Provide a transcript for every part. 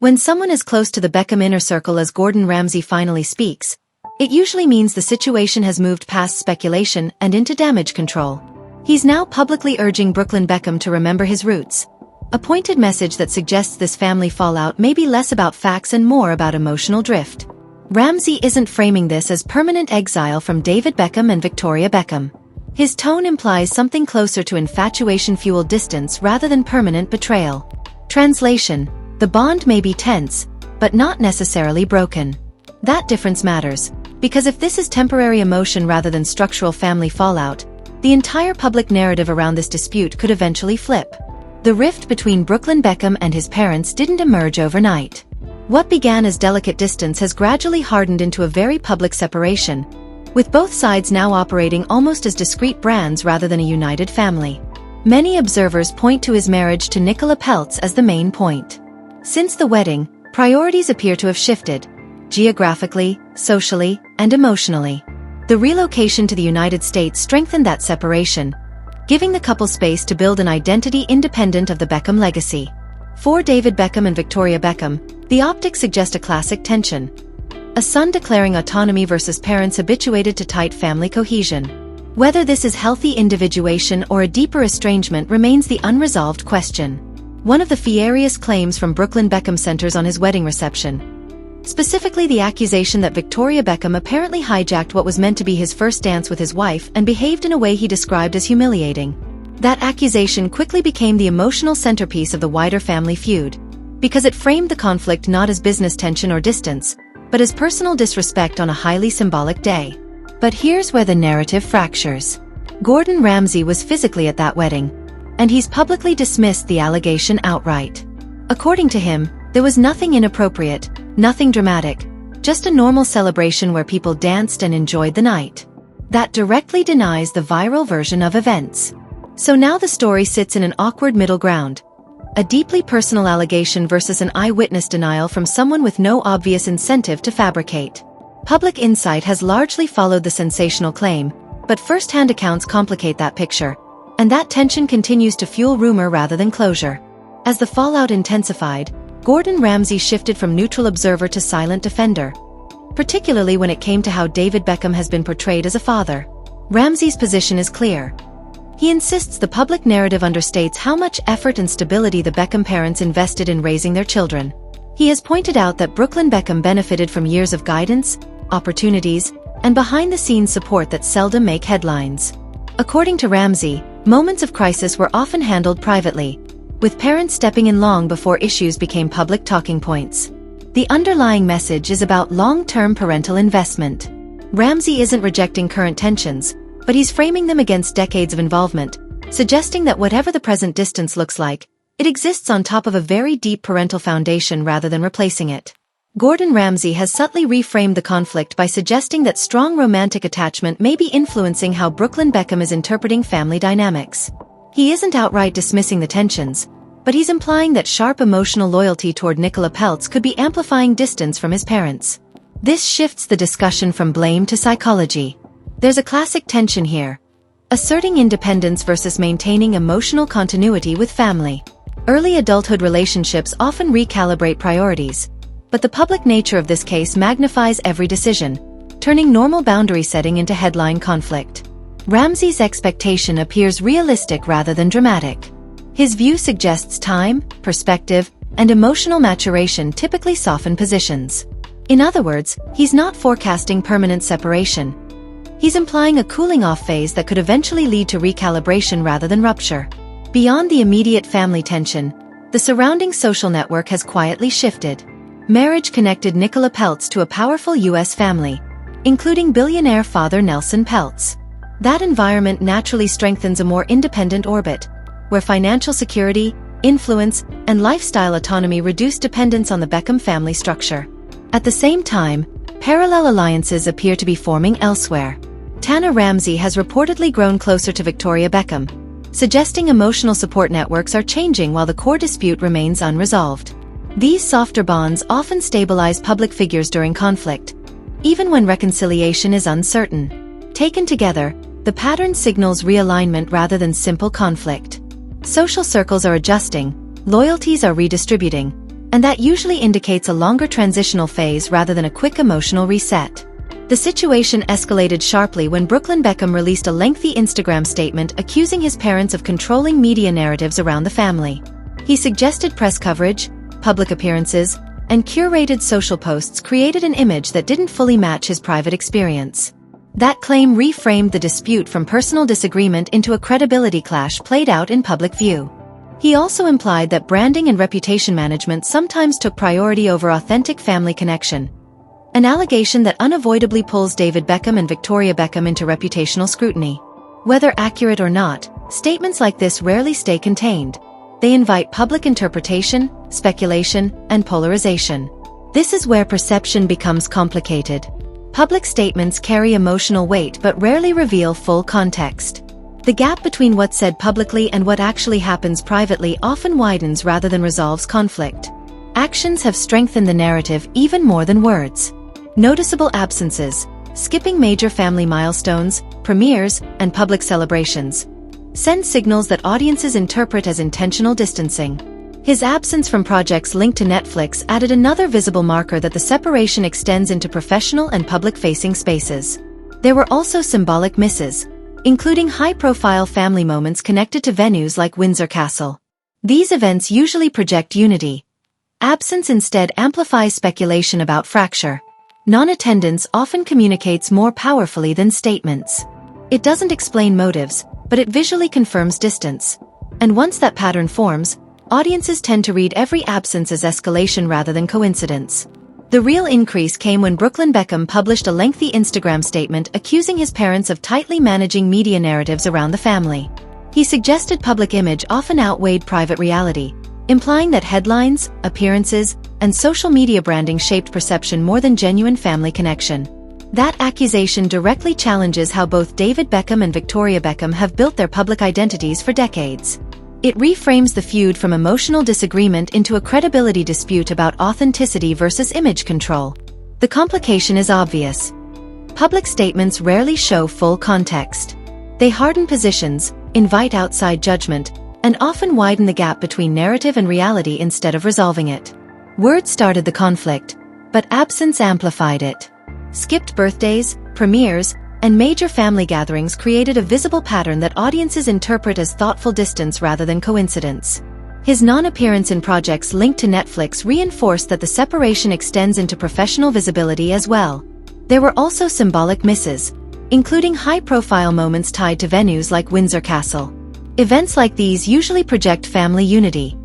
When someone as close to the Beckham inner circle as Gordon Ramsay finally speaks, it usually means the situation has moved past speculation and into damage control. He's now publicly urging Brooklyn Beckham to remember his roots. A pointed message that suggests this family fallout may be less about facts and more about emotional drift. Ramsay isn't framing this as permanent exile from David Beckham and Victoria Beckham. His tone implies something closer to infatuation-fueled distance rather than permanent betrayal. Translation: the bond may be tense, but not necessarily broken. That difference matters, because if this is temporary emotion rather than structural family fallout, the entire public narrative around this dispute could eventually flip. The rift between Brooklyn Beckham and his parents didn't emerge overnight. What began as delicate distance has gradually hardened into a very public separation, with both sides now operating almost as discrete brands rather than a united family. Many observers point to his marriage to Nicola Peltz as the main point. Since the wedding, priorities appear to have shifted, geographically, socially, and emotionally. The relocation to the United States strengthened that separation, giving the couple space to build an identity independent of the Beckham legacy. For David Beckham and Victoria Beckham, the optics suggest a classic tension. A son declaring autonomy versus parents habituated to tight family cohesion. Whether this is healthy individuation or a deeper estrangement remains the unresolved question. One of the furious claims from Brooklyn Beckham centers on his wedding reception. Specifically the accusation that Victoria Beckham apparently hijacked what was meant to be his first dance with his wife and behaved in a way he described as humiliating. That accusation quickly became the emotional centerpiece of the wider family feud, because it framed the conflict not as business tension or distance, but as personal disrespect on a highly symbolic day. But here's where the narrative fractures. Gordon Ramsay was physically at that wedding, and he's publicly dismissed the allegation outright. According to him, there was nothing inappropriate, nothing dramatic, just a normal celebration where people danced and enjoyed the night. That directly denies the viral version of events. So now the story sits in an awkward middle ground. A deeply personal allegation versus an eyewitness denial from someone with no obvious incentive to fabricate. Public insight has largely followed the sensational claim, but first-hand accounts complicate that picture, and that tension continues to fuel rumor rather than closure. As the fallout intensified, Gordon Ramsay shifted from neutral observer to silent defender, particularly when it came to how David Beckham has been portrayed as a father. Ramsay's position is clear. He insists the public narrative understates how much effort and stability the Beckham parents invested in raising their children. He has pointed out that Brooklyn Beckham benefited from years of guidance, opportunities, and behind-the-scenes support that seldom make headlines. According to Ramsay, moments of crisis were often handled privately, with parents stepping in long before issues became public talking points. The underlying message is about long-term parental investment. Ramsay isn't rejecting current tensions, but he's framing them against decades of involvement, suggesting that whatever the present distance looks like, it exists on top of a very deep parental foundation rather than replacing it. Gordon Ramsay has subtly reframed the conflict by suggesting that strong romantic attachment may be influencing how Brooklyn Beckham is interpreting family dynamics. He isn't outright dismissing the tensions, but he's implying that sharp emotional loyalty toward Nicola Peltz could be amplifying distance from his parents. This shifts the discussion from blame to psychology. There's a classic tension here: asserting independence versus maintaining emotional continuity with family. Early adulthood relationships often recalibrate priorities, but the public nature of this case magnifies every decision, turning normal boundary setting into headline conflict. Ramsay's expectation appears realistic rather than dramatic. His view suggests time, perspective, and emotional maturation typically soften positions. In other words, he's not forecasting permanent separation. He's implying a cooling-off phase that could eventually lead to recalibration rather than rupture. Beyond the immediate family tension, the surrounding social network has quietly shifted. Marriage connected Nicola Peltz to a powerful U.S. family, including billionaire father Nelson Peltz. That environment naturally strengthens a more independent orbit, where financial security, influence, and lifestyle autonomy reduce dependence on the Beckham family structure. At the same time, parallel alliances appear to be forming elsewhere. Tana Ramsay has reportedly grown closer to Victoria Beckham, suggesting emotional support networks are changing while the core dispute remains unresolved. These softer bonds often stabilize public figures during conflict, even when reconciliation is uncertain. Taken together, the pattern signals realignment rather than simple conflict. Social circles are adjusting, loyalties are redistributing, and that usually indicates a longer transitional phase rather than a quick emotional reset. The situation escalated sharply when Brooklyn Beckham released a lengthy Instagram statement accusing his parents of controlling media narratives around the family. He suggested press coverage, public appearances, and curated social posts created an image that didn't fully match his private experience. That claim reframed the dispute from personal disagreement into a credibility clash played out in public view. He also implied that branding and reputation management sometimes took priority over authentic family connection, an allegation that unavoidably pulls David Beckham and Victoria Beckham into reputational scrutiny. Whether accurate or not, statements like this rarely stay contained. They invite public interpretation, speculation, and polarization. This is where perception becomes complicated. Public statements carry emotional weight but rarely reveal full context. The gap between what's said publicly and what actually happens privately often widens rather than resolves conflict. Actions have strengthened the narrative even more than words. Noticeable absences, skipping major family milestones, premieres, and public celebrations, send signals that audiences interpret as intentional distancing. His absence from projects linked to Netflix added another visible marker that the separation extends into professional and public-facing spaces. There were also symbolic misses, including high-profile family moments connected to venues like Windsor Castle. These events usually project unity. Absence instead amplifies speculation about fracture. Non-attendance often communicates more powerfully than statements. It doesn't explain motives, but it visually confirms distance. And once that pattern forms, audiences tend to read every absence as escalation rather than coincidence. The real increase came when Brooklyn Beckham published a lengthy Instagram statement accusing his parents of tightly managing media narratives around the family. He suggested public image often outweighed private reality, implying that headlines, appearances, and social media branding shaped perception more than genuine family connection. That accusation directly challenges how both David Beckham and Victoria Beckham have built their public identities for decades. It reframes the feud from emotional disagreement into a credibility dispute about authenticity versus image control. The complication is obvious. Public statements rarely show full context. They harden positions, invite outside judgment, and often widen the gap between narrative and reality instead of resolving it. Words started the conflict, but absence amplified it. Skipped birthdays, premieres, and major family gatherings created a visible pattern that audiences interpret as thoughtful distance rather than coincidence. His non-appearance in projects linked to Netflix reinforced that the separation extends into professional visibility as well. There were also symbolic misses, including high-profile moments tied to venues like Windsor Castle. Events like these usually project family unity.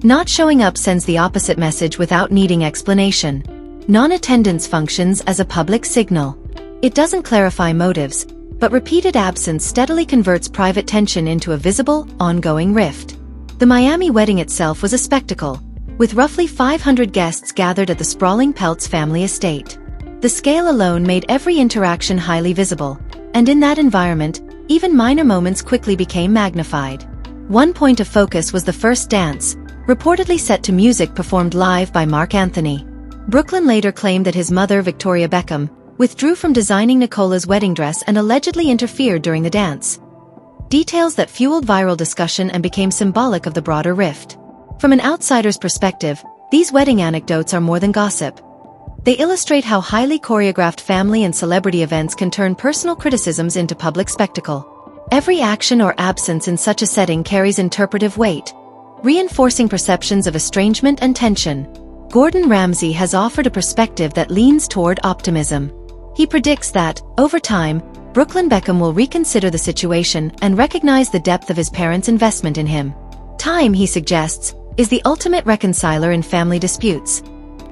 Not showing up sends the opposite message without needing explanation. Non-attendance functions as a public signal. It doesn't clarify motives, but repeated absence steadily converts private tension into a visible, ongoing rift. The Miami wedding itself was a spectacle, with roughly 500 guests gathered at the sprawling Peltz family estate. The scale alone made every interaction highly visible, and in that environment, even minor moments quickly became magnified. One point of focus was the first dance, reportedly set to music performed live by Mark Anthony. Brooklyn later claimed that his mother, Victoria Beckham, withdrew from designing Nicola's wedding dress and allegedly interfered during the dance. Details that fueled viral discussion and became symbolic of the broader rift. From an outsider's perspective, these wedding anecdotes are more than gossip. They illustrate how highly choreographed family and celebrity events can turn personal criticisms into public spectacle. Every action or absence in such a setting carries interpretive weight, reinforcing perceptions of estrangement and tension. Gordon Ramsay has offered a perspective that leans toward optimism. He predicts that, over time, Brooklyn Beckham will reconsider the situation and recognize the depth of his parents' investment in him. Time, he suggests, is the ultimate reconciler in family disputes.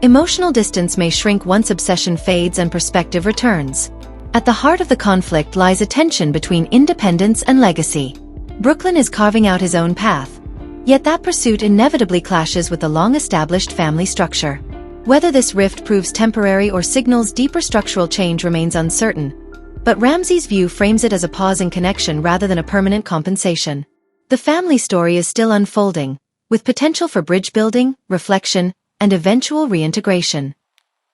Emotional distance may shrink once obsession fades and perspective returns. At the heart of the conflict lies a tension between independence and legacy. Brooklyn is carving out his own path, yet that pursuit inevitably clashes with the long-established family structure. Whether this rift proves temporary or signals deeper structural change remains uncertain, but Ramsay's view frames it as a pause in connection rather than a permanent compensation. The family story is still unfolding, with potential for bridge building, reflection, and eventual reintegration.